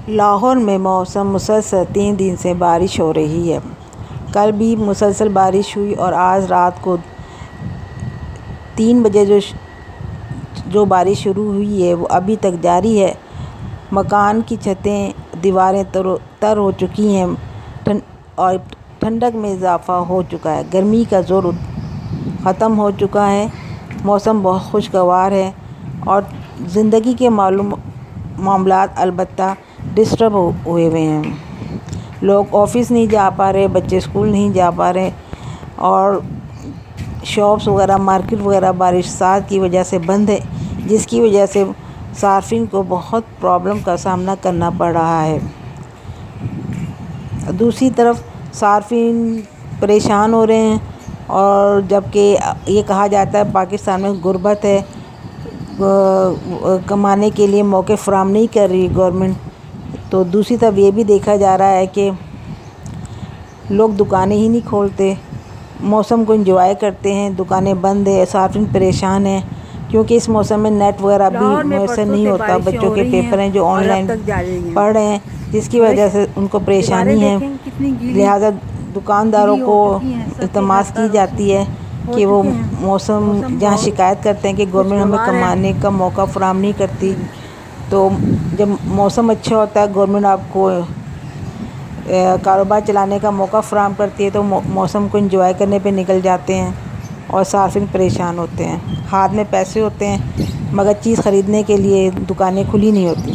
لاہور میں موسم مسلسل 3 دن سے بارش ہو رہی ہے۔ کل بھی مسلسل بارش ہوئی اور آج رات کو 3 بجے جو بارش شروع ہوئی ہے وہ ابھی تک جاری ہے۔ مکان کی چھتیں، دیواریں تر ہو چکی ہیں اور ٹھنڈک میں اضافہ ہو چکا ہے۔ گرمی کا زور ختم ہو چکا ہے۔ موسم بہت خوشگوار ہے اور زندگی کے معاملات البتہ ڈسٹرب ہوئے ہیں۔ لوگ آفس نہیں جا پا رہے، بچے اسکول نہیں جا پا رہے اور شاپس وغیرہ، مارکیٹ وغیرہ بارشات کی وجہ سے بند ہے، جس کی وجہ سے صارفین کو بہت پرابلم کا سامنا کرنا پڑ رہا ہے۔ دوسری طرف صارفین پریشان ہو رہے ہیں اور جبکہ یہ کہا جاتا ہے پاکستان میں غربت ہے، کمانے کے لیے موقع فراہم نہیں کر رہی گورنمنٹ، تو دوسری طرف یہ بھی دیکھا جا رہا ہے کہ لوگ دکانیں ہی نہیں کھولتے، موسم کو انجوائے کرتے ہیں، دکانیں بند ہیں، صارفین پریشان ہیں کیونکہ اس موسم میں نیٹ وغیرہ بھی میسر نہیں ہوتا، بچوں کے پیپر ہیں جو آن لائن پڑھ رہے ہیں، جس کی وجہ سے ان کو پریشانی ہے۔ لہٰذا دکانداروں کو التماس کی جاتی ہے کہ وہ موسم جہاں شکایت کرتے ہیں کہ گورنمنٹ ہمیں کمانے کا موقع فراہم نہیں کرتی، تو جب موسم اچھا ہوتا ہے گورنمنٹ آپ کو کاروبار چلانے کا موقع فراہم کرتی ہے، تو موسم کو انجوائے کرنے پہ نکل جاتے ہیں اور صارفین پریشان ہوتے ہیں۔ ہاتھ میں پیسے ہوتے ہیں مگر چیز خریدنے کے لیے دکانیں کھلی نہیں ہوتی۔